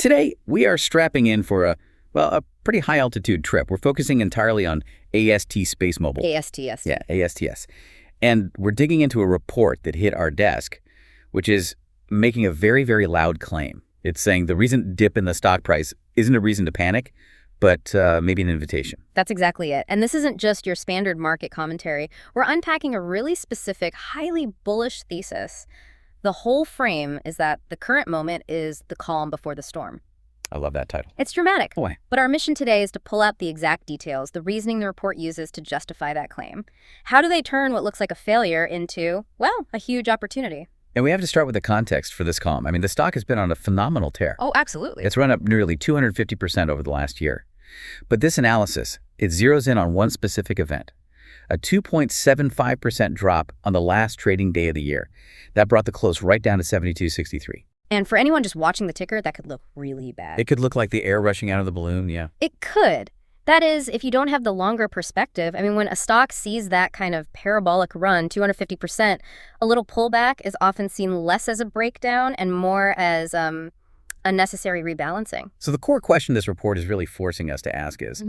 Today, we are strapping in for a pretty high-altitude trip. We're focusing entirely on AST SpaceMobile. ASTS. Yeah, ASTS. And we're digging into a report that hit our desk, which is making a very, very loud claim. It's saying the recent dip in the stock price isn't a reason to panic, but maybe an invitation. That's exactly it. And this isn't just your standard market commentary. We're unpacking a really specific, highly bullish thesis. The whole frame is that the current moment is the calm before the storm. I love that title. It's dramatic. Boy. But our mission today is to pull out the exact details, the reasoning the report uses to justify that claim. How do they turn what looks like a failure into, well, a huge opportunity? And we have to start with the context for this calm. I mean, the stock has been on a phenomenal tear. Oh, absolutely. It's run up nearly 250% over the last year. But this analysis, it zeroes in on one specific event, a 2.75% drop on the last trading day of the year. That brought the close right down to 72.63. And for anyone just watching the ticker, that could look really bad. It could look like the air rushing out of the balloon, yeah. It could. That is, if you don't have the longer perspective. I mean, when a stock sees that kind of parabolic run, 250%, a little pullback is often seen less as a breakdown and more as a necessary rebalancing. So the core question this report is really forcing us to ask is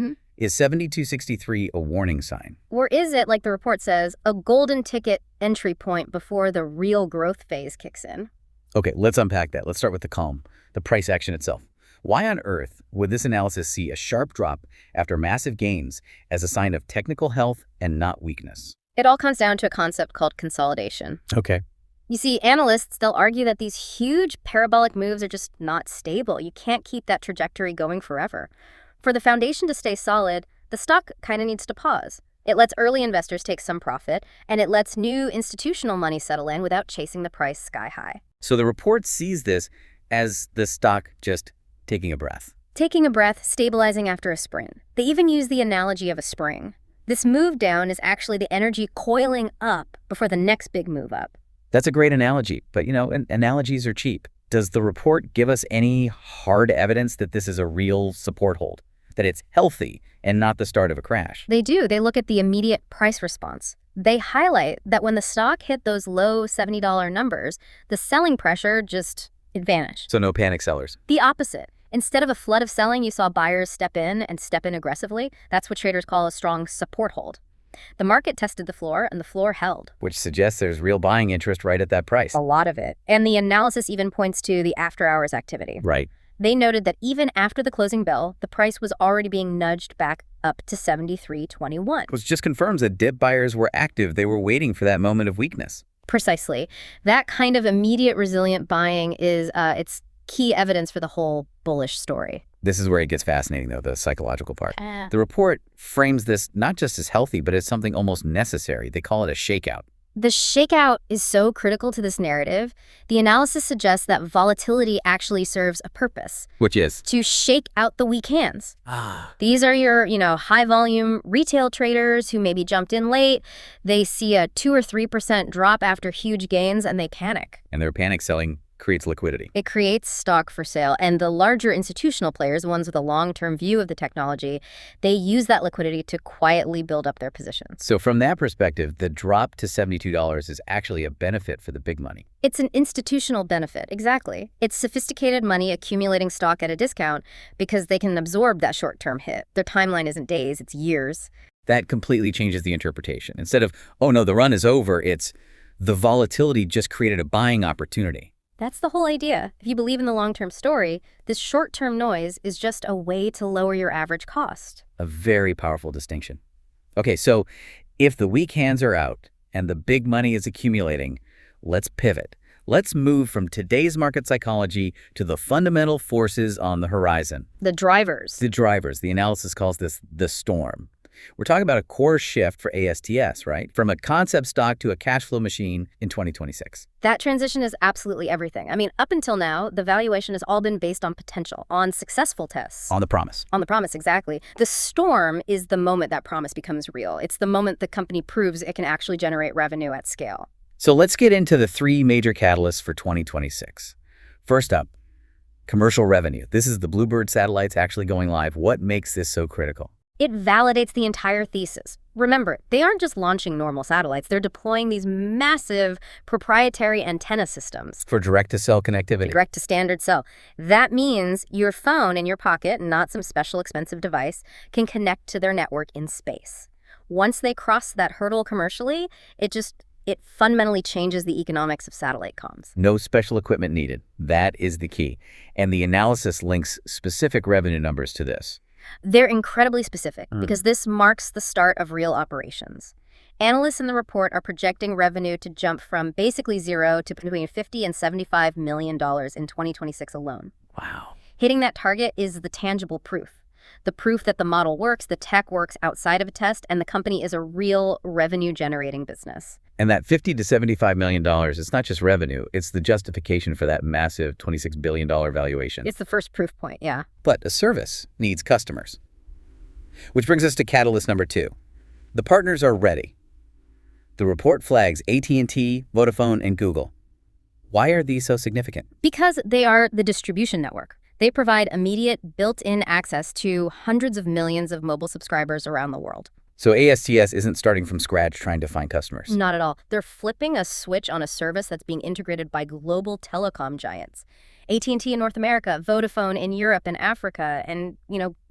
72.63 a warning sign? Or is it, like the report says, a golden ticket entry point before the real growth phase kicks in? Okay, let's unpack that. Let's start with the calm, the price action itself. Why on earth would this analysis see a sharp drop after massive gains as a sign of technical health and not weakness? It all comes down to a concept called consolidation. Okay. You see, analysts, they'll argue that these huge parabolic moves are just not stable. You can't keep that trajectory going forever. For the foundation to stay solid, the stock kind of needs to pause. It lets early investors take some profit, and it lets new institutional money settle in without chasing the price sky high. So the report sees this as the stock just taking a breath. Taking a breath, stabilizing after a sprint. They even use the analogy of a spring. This move down is actually the energy coiling up before the next big move up. That's a great analogy, but analogies are cheap. Does the report give us any hard evidence that this is a real support hold, that it's healthy and not the start of a crash? They do. They look at the immediate price response. They highlight that when the stock hit those low $70 numbers, the selling pressure it vanished. So no panic sellers. The opposite. Instead of a flood of selling, you saw buyers step in aggressively. That's what traders call a strong support hold. The market tested the floor, and the floor held. Which suggests there's real buying interest right at that price. A lot of it. And the analysis even points to the after-hours activity. Right. They noted that even after the closing bell, the price was already being nudged back up to 73.21. Which just confirms that dip buyers were active. They were waiting for that moment of weakness. Precisely. That kind of immediate resilient buying is it's key evidence for the whole bullish story. This is where it gets fascinating, though, the psychological part. The report frames this not just as healthy, but as something almost necessary. They call it a shakeout. The shakeout is so critical to this narrative. The analysis suggests that volatility actually serves a purpose. Which is? To shake out the weak hands. These are your, high-volume retail traders who maybe jumped in late. They see a 2 or 3% drop after huge gains, and they panic. And their panic selling creates liquidity. It creates stock for sale. And the larger institutional players, the ones with a long-term view of the technology, they use that liquidity to quietly build up their positions. So from that perspective, the drop to $72 is actually a benefit for the big money. It's an institutional benefit, exactly. It's sophisticated money accumulating stock at a discount because they can absorb that short-term hit. Their timeline isn't days, it's years. That completely changes the interpretation. Instead of, oh no, the run is over, it's the volatility just created a buying opportunity. That's the whole idea. If you believe in the long-term story, this short-term noise is just a way to lower your average cost. A very powerful distinction. Okay, so if the weak hands are out and the big money is accumulating, let's pivot. Let's move from today's market psychology to the fundamental forces on the horizon. The drivers. The drivers. The analysis calls this the storm. We're talking about a core shift for ASTS, right? From a concept stock to a cash flow machine in 2026. That transition is absolutely everything. I mean, up until now, the valuation has all been based on potential, on successful tests. On the promise. On the promise, exactly. The storm is the moment that promise becomes real. It's the moment the company proves it can actually generate revenue at scale. So let's get into the three major catalysts for 2026. First up, commercial revenue. This is the Bluebird satellites actually going live. What makes this so critical? It validates the entire thesis. Remember, they aren't just launching normal satellites. They're deploying these massive proprietary antenna systems. For direct-to-cell connectivity. Direct-to-standard cell. That means your phone in your pocket, not some special expensive device, can connect to their network in space. Once they cross that hurdle commercially, it fundamentally changes the economics of satellite comms. No special equipment needed. That is the key. And the analysis links specific revenue numbers to this. They're incredibly specific because this marks the start of real operations. Analysts in the report are projecting revenue to jump from basically zero to between $50 and $75 million in 2026 alone. Wow. Hitting that target is the tangible proof. The proof that the model works, the tech works outside of a test, and the company is a real revenue-generating business. And that $50 to $75 million, it's not just revenue, it's the justification for that massive $26 billion valuation. It's the first proof point, yeah. But a service needs customers. Which brings us to catalyst number 2. The partners are ready. The report flags AT&T, Vodafone, and Google. Why are these so significant? Because they are the distribution network. They provide immediate, built-in access to hundreds of millions of mobile subscribers around the world. So ASTS isn't starting from scratch trying to find customers. Not at all. They're flipping a switch on a service that's being integrated by global telecom giants. AT&T in North America, Vodafone in Europe and Africa, and,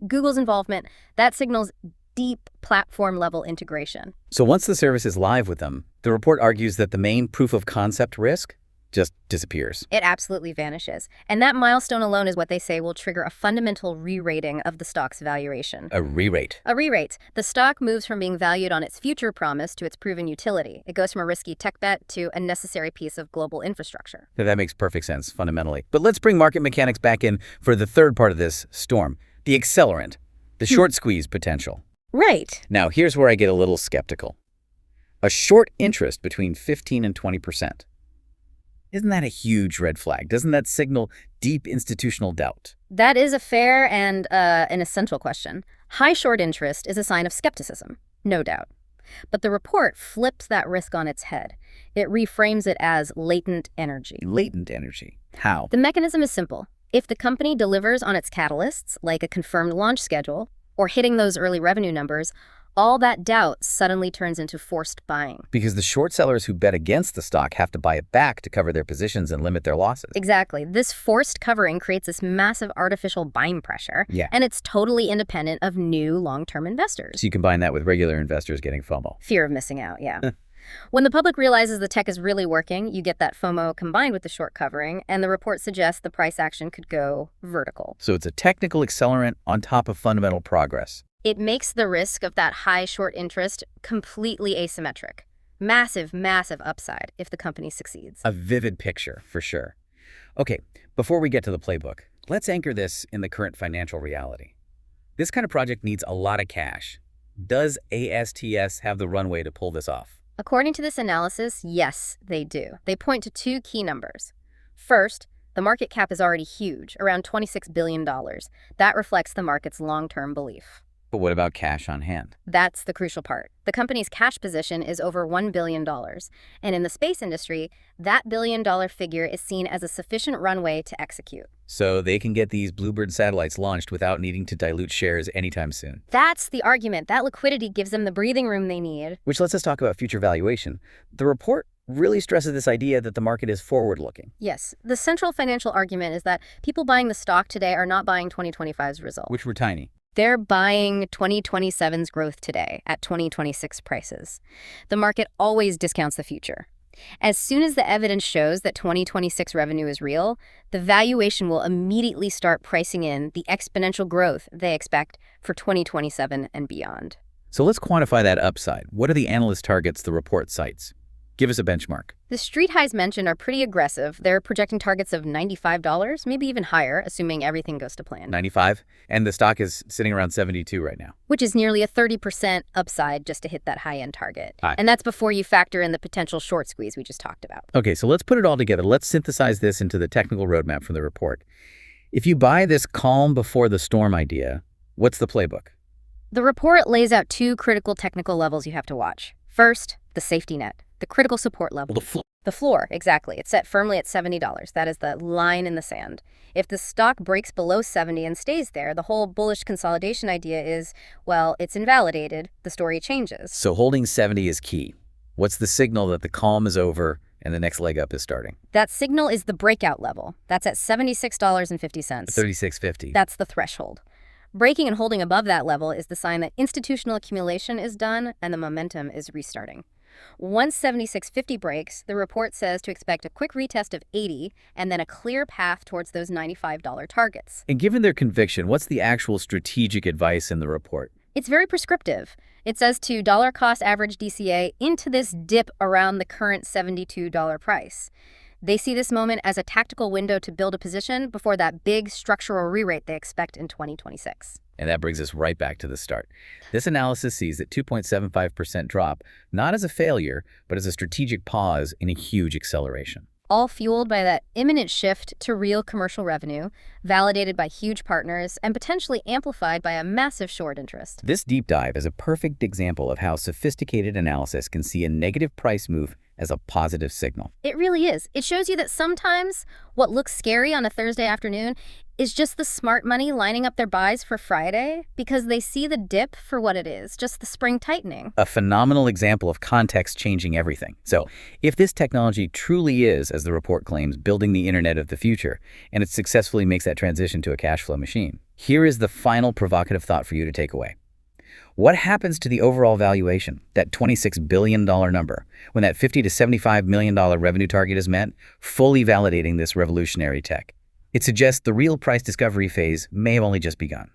Google's involvement, that signals deep platform-level integration. So once the service is live with them, the report argues that the main proof of concept risk just disappears. It absolutely vanishes. And that milestone alone is what they say will trigger a fundamental re-rating of the stock's valuation. A re-rate. A re-rate. The stock moves from being valued on its future promise to its proven utility. It goes from a risky tech bet to a necessary piece of global infrastructure. Now, that makes perfect sense, fundamentally. But let's bring market mechanics back in for the third part of this storm, the accelerant, the short squeeze potential. Right. Now, here's where I get a little skeptical. A short interest between 15 and 20%. Isn't that a huge red flag? Doesn't that signal deep institutional doubt? That is a fair and an essential question. High short interest is a sign of skepticism, no doubt. But the report flips that risk on its head. It reframes it as latent energy. Latent energy. How? The mechanism is simple. If the company delivers on its catalysts, like a confirmed launch schedule, or hitting those early revenue numbers, all that doubt suddenly turns into forced buying. Because the short sellers who bet against the stock have to buy it back to cover their positions and limit their losses. Exactly. This forced covering creates this massive artificial buying pressure. Yeah. And it's totally independent of new long-term investors. So you combine that with regular investors getting FOMO. Fear of missing out, yeah. When the public realizes the tech is really working, you get that FOMO combined with the short covering, and the report suggests the price action could go vertical. So it's a technical accelerant on top of fundamental progress. It makes the risk of that high short interest completely asymmetric. Massive, massive upside if the company succeeds. A vivid picture, for sure. Okay, before we get to the playbook, let's anchor this in the current financial reality. This kind of project needs a lot of cash. Does ASTS have the runway to pull this off? According to this analysis, yes, they do. They point to 2 key numbers. First, the market cap is already huge, around $26 billion. That reflects the market's long-term belief. But what about cash on hand? That's the crucial part. The company's cash position is over $1 billion. And in the space industry, that billion-dollar figure is seen as a sufficient runway to execute. So they can get these Bluebird satellites launched without needing to dilute shares anytime soon. That's the argument. That liquidity gives them the breathing room they need. Which lets us talk about future valuation. The report really stresses this idea that the market is forward-looking. Yes. The central financial argument is that people buying the stock today are not buying 2025's result. Which were tiny. They're buying 2027's growth today at 2026 prices. The market always discounts the future. As soon as the evidence shows that 2026 revenue is real, the valuation will immediately start pricing in the exponential growth they expect for 2027 and beyond. So let's quantify that upside. What are the analyst targets the report cites? Give us a benchmark. The street highs mentioned are pretty aggressive. They're projecting targets of $95, maybe even higher, assuming everything goes to plan. 95, and the stock is sitting around 72 right now. Which is nearly a 30% upside just to hit that high-end target. Aye. And that's before you factor in the potential short squeeze we just talked about. Okay, so let's put it all together. Let's synthesize this into the technical roadmap from the report. If you buy this calm before the storm idea, what's the playbook? The report lays out 2 critical technical levels you have to watch. First, the safety net, the critical support level. The floor, exactly. It's set firmly at $70. That is the line in the sand. If the stock breaks below 70 and stays there, the whole bullish consolidation idea is, well, it's invalidated. The story changes. So holding 70 is key. What's the signal that the calm is over and the next leg up is starting? That signal is the breakout level. That's at $76.50. $36.50. That's the threshold. Breaking and holding above that level is the sign that institutional accumulation is done and the momentum is restarting. Once 76.50 breaks, the report says to expect a quick retest of 80 and then a clear path towards those $95 targets. And given their conviction, what's the actual strategic advice in the report? It's very prescriptive. It says to dollar cost average DCA into this dip around the current $72 price. They see this moment as a tactical window to build a position before that big structural re-rate they expect in 2026. And that brings us right back to the start. This analysis sees that 2.75% drop not as a failure, but as a strategic pause in a huge acceleration. All fueled by that imminent shift to real commercial revenue, validated by huge partners, and potentially amplified by a massive short interest. This deep dive is a perfect example of how sophisticated analysis can see a negative price move as a positive signal. It really is. It shows you that sometimes what looks scary on a Thursday afternoon is just the smart money lining up their buys for Friday because they see the dip for what it is, just the spring tightening. A phenomenal example of context changing everything. So, if this technology truly is, as the report claims, building the internet of the future, and it successfully makes that transition to a cash flow machine, here is the final provocative thought for you to take away. What happens to the overall valuation, that $26 billion number, when that $50 to $75 million revenue target is met, fully validating this revolutionary tech? It suggests the real price discovery phase may have only just begun.